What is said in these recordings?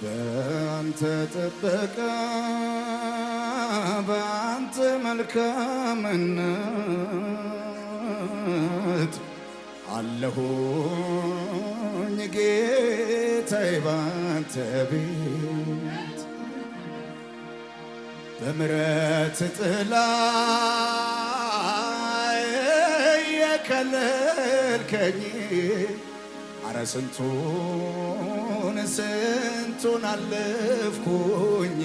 በአንተ ጥበቃ በአንተ መልካምነት አለሁኝ ጌታዬ ባንተ ቤት በምሕረት ጥላ የከለልከኝ አረ ስንቱን አለፍኩኝ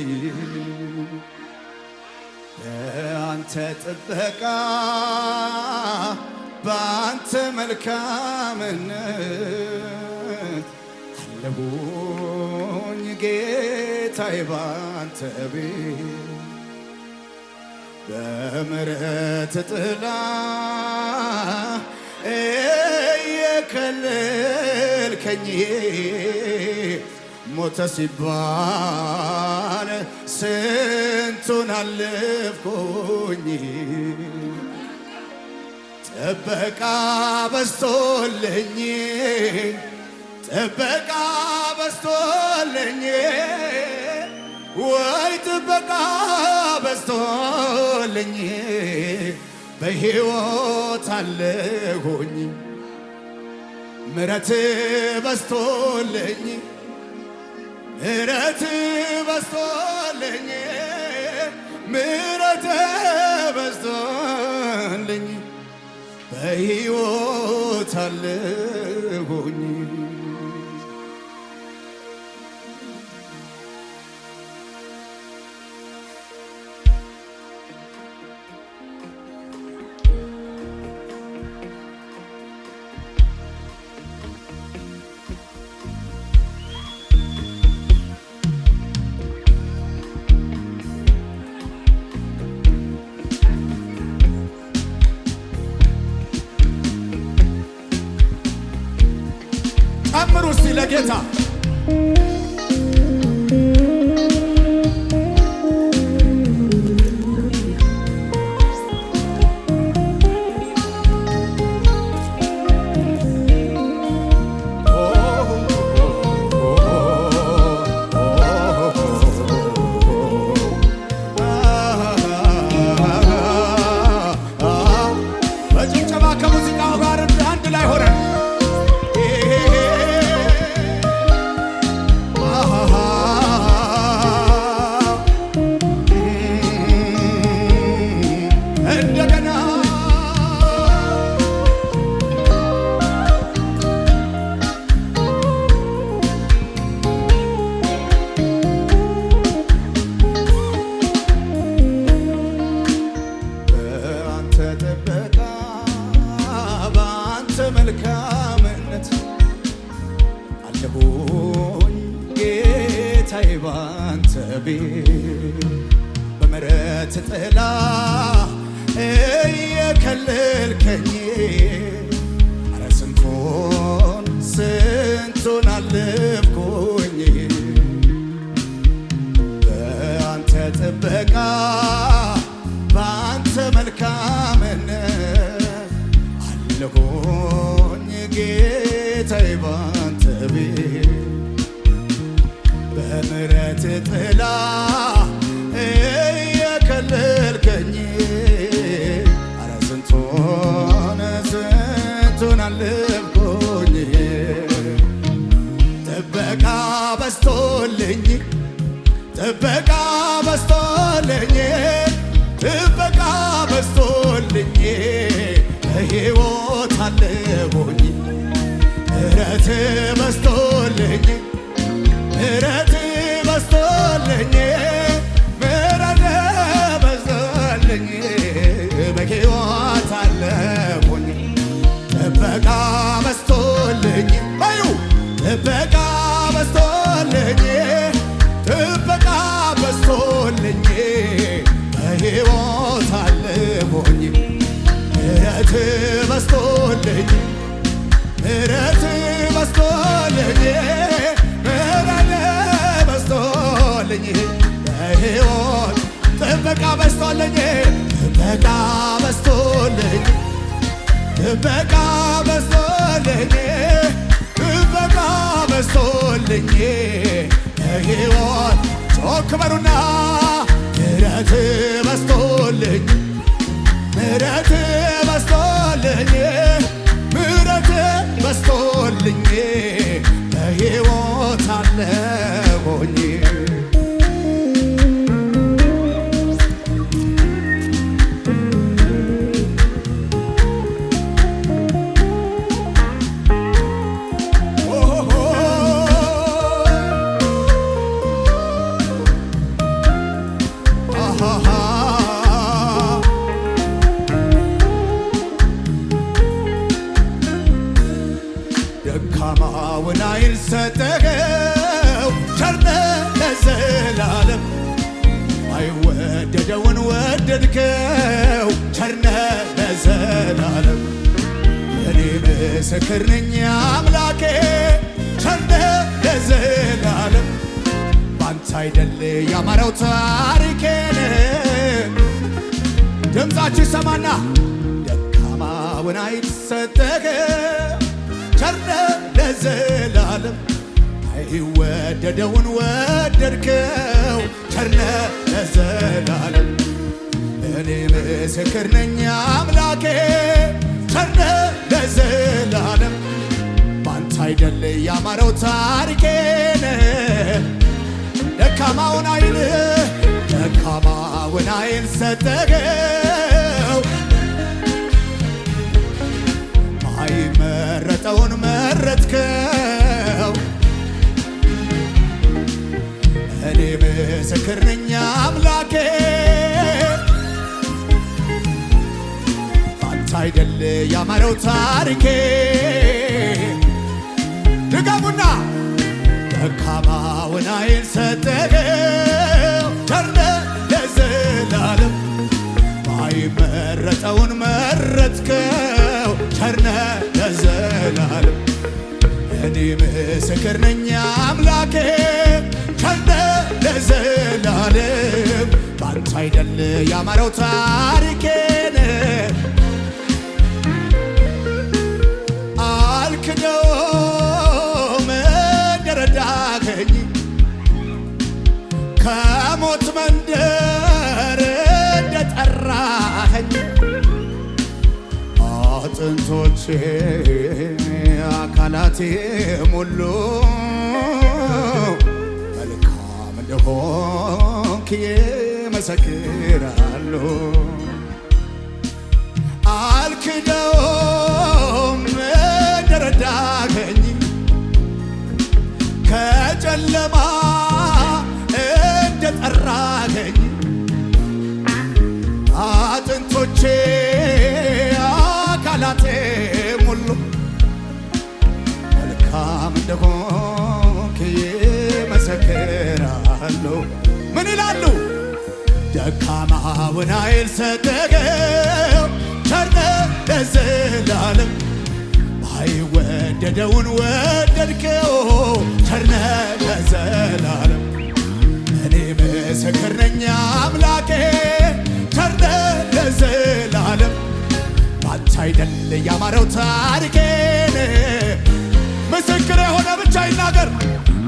በአንተ ጥበቃ በአንተ መልካምነት አለሁኝ ጌታዬ ባንተ ቤት በምሕረት ጥላ የከለልከኝ ሞተ ሲባል ስንቱን አለፍኩኝ ጥበቃ በዝቶልኝ ወይ ጥበቃ በዝቶልኝ በሕይወት አለሁኝ ምሕረት በዝቶልኝ ምሕረት በዝቶልኝ በሕይወት አለሁኝ ጨምሩ እስቲ ለጌታ በጭብጨባ ከሙዚቃው ጋር አንድ ላይ ሆነን መልካምነት አለሁኝ ጌታዬ ባንተ ቤት በምሕረት ጥላ እየከለልከኝ አረ ስንቱን አለፍኩኝ በአንተ ጥበቃ በአንተ መልካምነት አለሁኝ ጌታዬ ባንተ ቤት በምሕረት ጥላ እየከለልከኝ አረ ስንቱን አለፍኩኝ ጥበቃ በዝቶልኝ በሕይወት አለሁኝ ምሕረት በዝቶልኝ በሕይወት አለሁኝ ጥበቃ በዝቶልኝ ጥበቃ በዝቶልኝ በሕይወት አለሁኝ ምሕረት በዝቶልኝ በሕይወት ጥበቃ በዝቶልኝ ጥበቃ በዝቶልኝ በሉና ምሕረት በስቶልኝ ምሕረት በስቶልኝ ምሕረት በስቶልኝ በሕይወት አለሁኝ ደካማውን ኃይል ሰጠኸው ቸርነህ ለዘላለም አይወደደውን ወደድከው ቸርነህ ለዘላለም እኔ ምስክር ነኝ አምላኬ ቸርነህ ለዘላለም ባንተ አይደል ያማረው ታሪኬን ድምፃችሁ ሰማና ደካማውን ኃይል ሰጠኸው ቸርነህ ለዘላለም አይወደደውን ወደድከው ቸርነህ ለዘላለም እኔ ምስክር ነኝ አምላኬ ቸርነህ ለዘላለም ባንተ አይደል ያማረው ታሪኬን ደካማውን ኃይል ሰጠኸው አይመረጠውን መረጥከው እኔ ምስክር ነኝ አምላኬ ባንተ አይደል ያማረው ታሪኬ ድገሙና ደካማውን ኃይል ሰጠኸው ቸርነህ ለዘላለም አይመረጠውን መረጥከው ቸርነህ ለዘላለም እኔ ምስክር ነኝ አምላኬ ቸርነህ ለዘላለም ባንተ አይደል ያማረው ታሪኬን አልክደውም እንደረዳኸኝ ከሞት መንደር እንደጠራኸኝ አጥንቶቼ አካላቴ ሙሉ መልካም እንደሆንክ ይመሰክራሉ አልክደውም እንደረዳኸኝ ከጨለማ እንደጠራኸኝ አጥንቶቼ አካላቴ ሙሉ መልካም እንደሆንክ ይመሰክራሉ ምን ይላሉ ደካማውን ኃይል ሰጠኸው ቸርነህ ለዘላለም አይወደደውን ወደድከው ቸርነህ ለዘላለም እኔ ምስክር ነኝ አምላኬ ቸርነህ ለዘላለም ባንተ አይደል ያማረው ታሪኬን ምስክር የሆነ ብቻ ይናገር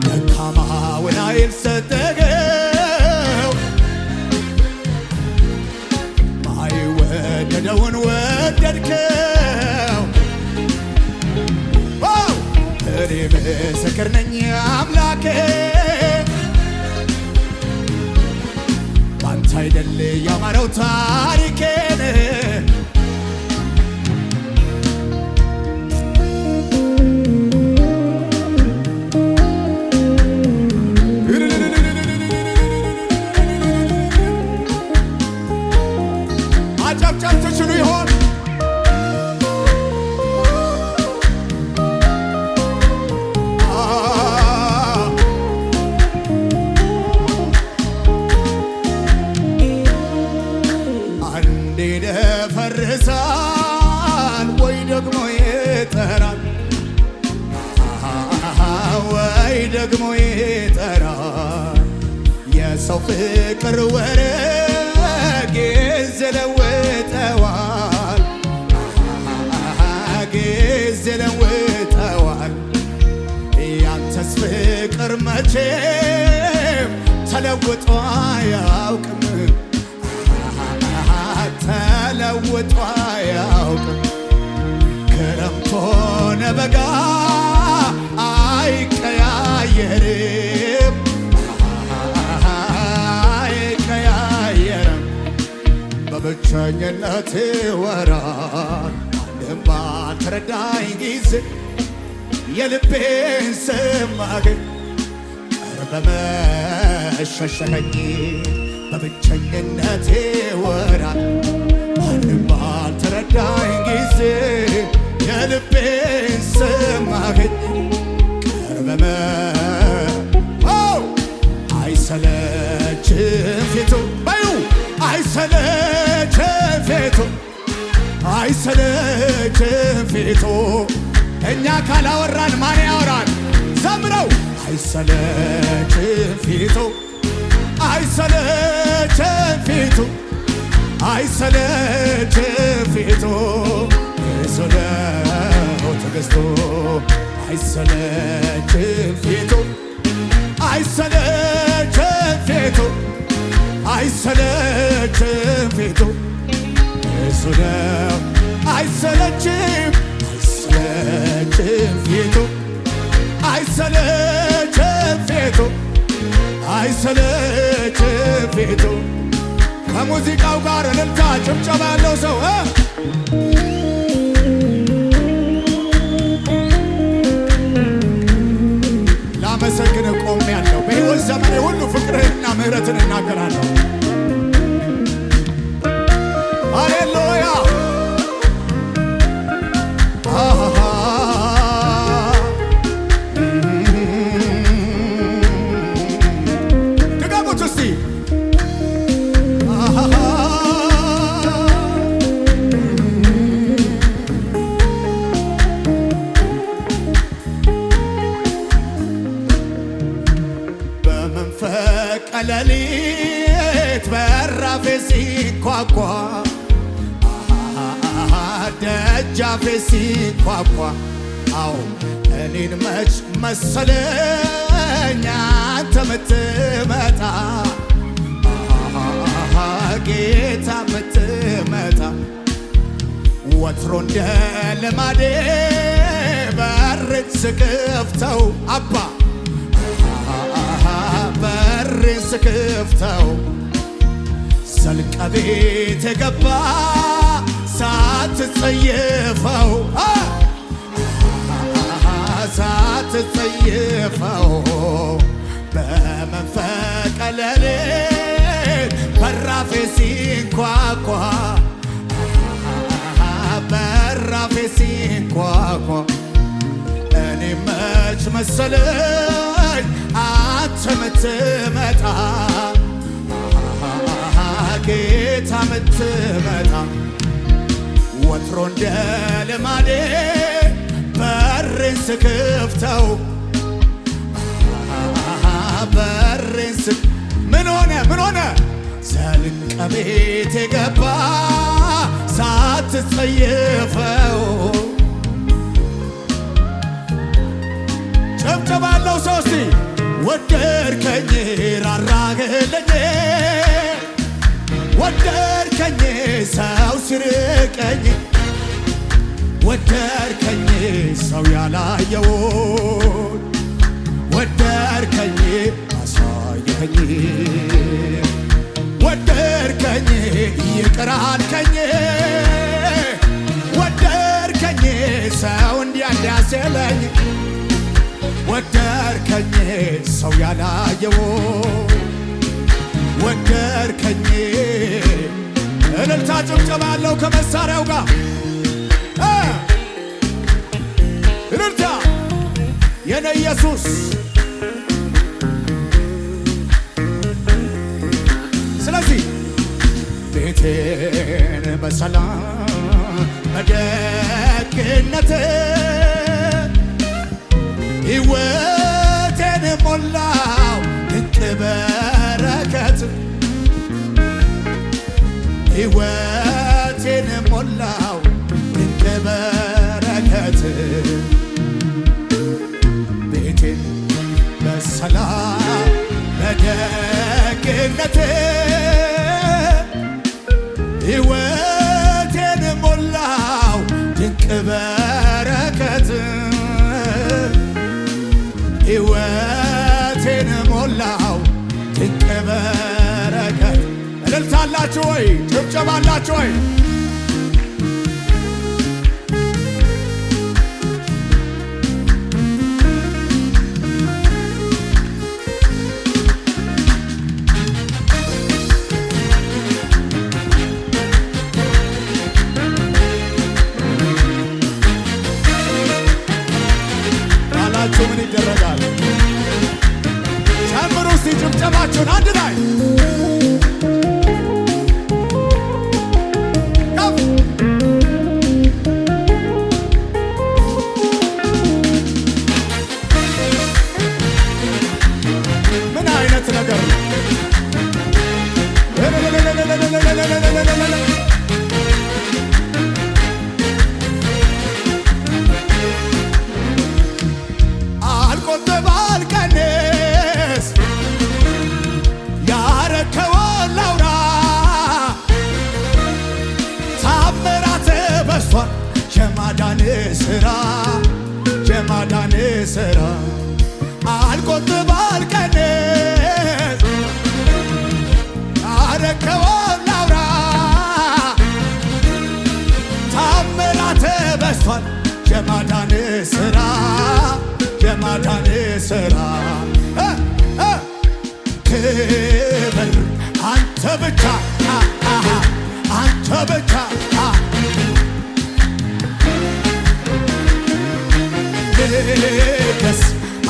ደካማውን ኃይል ሰጠኸው አይወደደውን ወደድከው እኔ ምስክር ነኝ አምላኬ ባንተ አይደል ያማረው ታሪኬን አጨብጨብ ትችሉ ይሆን አንዴ ደፈርሳል ወይ ደግሞ ይጠራል ወይ ደግሞ ይጠራል የሰው ፍቅር ወረግ ዘለውጠዋል ጊዜ ለውጠዋል ያንተስ ፍቅር መቼም ተለውጦ አያውቅም ተለውጦ አያውቅም ክረምት ሆነ በጋ አይቀያየርም አይቀያየርም በብቸኝነት ወራት አንድም ባልተረዳኝ ጊዜ የልቤን ስማገኝ በመሸሸገኝ በብቸኝነቴ ወራት አንድም ባልተረዳኝ ጊዜ የልቤን ስማገኝ ቀርበመ አይሰለችም ፊቱ ባዩ አይሰለችም ፊቱ አይሰለችም ፊቱ እኛ ካላወራን ማን ያወራል? ዘምረው አይሰለችም ፊቱ አይሰለችም ፊቱ አይሰለችም ፊቱ ብዙ ነው ትዕግሥቱ አይሰለችም ፊቱ አይሰለችም ፊቱ አይሰለችም ፊቱ ብዙ ነው አይሰለችም አይሰለችም ፊቱ አይሰለችም ፊቱ አይሰለችም ፊቱ ከሙዚቃው ጋር እልልታ ጭብጨባ ያለው ሰው ላመሰግን ቆሜያለሁ። በሕይወት ዘመኔ ሁሉ ፍቅርህንና ምሕረትን እናገራለሁ። ሃሌሉያ ድገሙት እስቲ በመንፈቀ ሌሊት በራፌ ሲንኳኳ ደጃፌ ሲንኳኳ አዎ እኔን መች መሰለኝ አንተ ምትመጣ ጌታ ምትመጣ ወትሮ እንደ ልማዴ በርን ስክፍተው አባ በርን ስክፍተው ዘልቀ ቤት የገባ ሳትጸየፈው ሳትጸየፈው በመንፈቀ ሌሊት በራፌ ሲንኳኳ በራፌ ሲንኳኳ እኔ መች መሰለኝ አንተ ምትመጣ ጌታ ምትመጣ ወትሮ እንደ ልማዴ በሬን ስክፍተው በሬን ምን ሆነ ዘልቀ ቤት የገባ ሳትጸየፈው ጨብጨባለው ሰው እስቲ ወደድከኝ ራራህልኝ ወደድከኝ ሰው ሲርቀኝ ወደድከኝ ሰው ያላየውን ወደድከኝ አሳየኸኝ ወደድከኝ ይቅር አልከኝ ወደድከኝ ሰው እንዲያስለኝ ወደድከኝ ሰው ያላየውን ወደድከኝ እልልታ ጭብጨባ አለው ከመሳሪያው ጋር እልልታ የኔ ኢየሱስ ስለዚህ ቤቴን በሰላም በደግነት ሕይወቴን ሞላው ድንቅ በረከት ሕይወቴን ሞላው ድንቅ በረከት ቤቴን በሰላም ቸርነቴ ሕይወቴን ሞላው ድንቅ በረከት ሕይወቴን ሞላው ድንቅ በረከት። እልልታላችሁ ወይ? ጭብጨባላችሁ ወይ? ምን ይደረጋል? ጨምሩ እስቲ ጭብጨባችሁን አንድ ላይ ምን አይነት ነገር ነው? አልቆጥብ አልቀንስ ያረከውን ላውራ ታምራት በዝቷል የማዳን ሥራ የማዳን ሥራ አልቆጥብ አልቀንስ ያረከውን ላውራ ታምራት በዝቷል የማዳን ሥራ የማዳን ሥራ ክብር አንተ ብቻ አንተ ብቻ ንገስ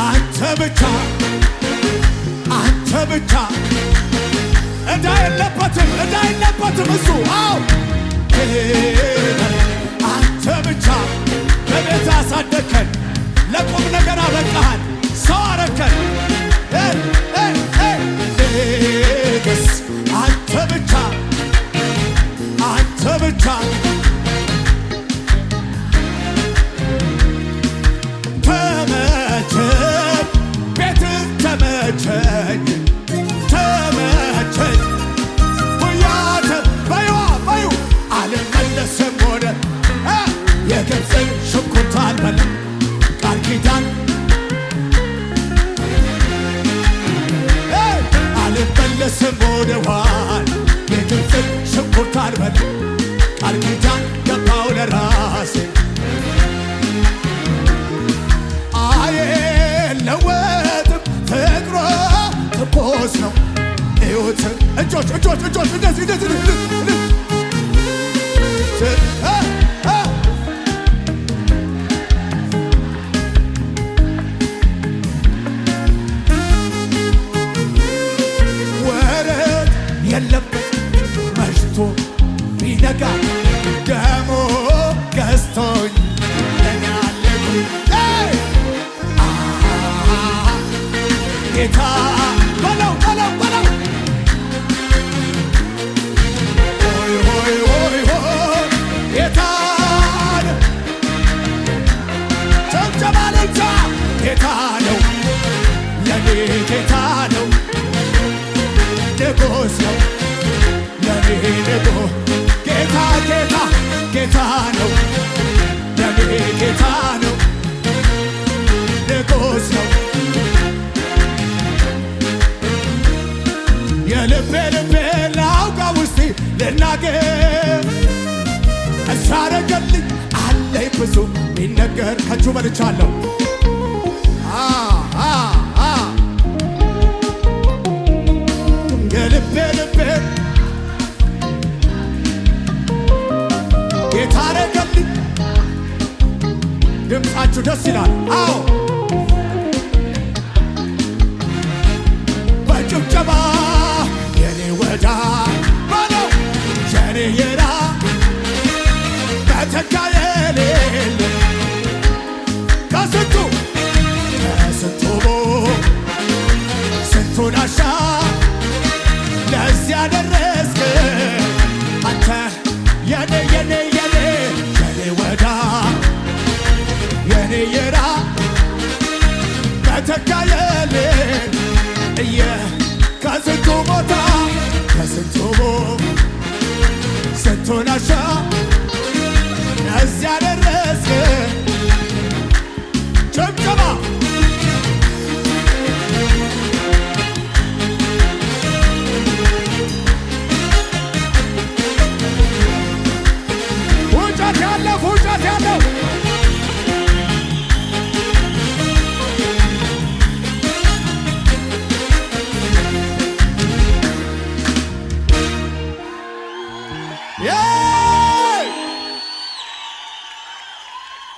አንተ ብቻ አንተ ብቻ ዕዳ የለበትም ዕዳ የለበትም እሱ አው ክብር አንተ ብቻ በቤት አሳደግከን ለቁም ነገር አበቃሃል ሰው አረከን ንገስ አንተ ብቻ አንተ ብቻ ተመቸኝ ቤትህ ተመቸኝ ተመቸኝ ውያተ በይዋ በዩ አልመለስም ወደ የግብፅን ሽንኩርት አልበላም ቃል ኪዳን አልመለስም ወደ ኋላ የግብፅን ሽንኩርት አልበላም ቃል ኪዳን ገባው ለራሴ አይለወጥም ፍቅሮ ትኩስ ነው እዩት እጆች እጆች እጆች እንደዚህ ወረት የለበት መሽቶ ቢነጋ ደሞ ገዝቶኝ ጌታ በለው በለው በለው ሆይ ሆይ ሆይ ሆይ ጌታ ጨብጨባ ልልታ ጌታ ነው ለኔ ጌታ ነው ንጉሥ ነው ለኔ ንጉሥ ጌታ ጌታ ጌታ ነው ለኔ ጌታ ነው ንጉሥ ነው የልቤ ልቤ ላውጋ ውስጤ ልናገር እሱ ያረገልኝ አለኝ ብዙ ቢነገር ከእጁ በልቻለሁ የልቤ ልቤ ጌታ ያረገልኝ ድምፃችሁ ደስ ይላል አዎ በጭብጨባ ወዳ በለው የኔ የራ በተካ የሌለ ከስንቱ ስንቱን አሻ ለዚያ ደረስክ አንተ የኔ የኔ የኔ የኔ ወዳ የኔ የራ በተካ የሌለ ከስንቱ ቦታ ከስንቱ ስንቱን አሻ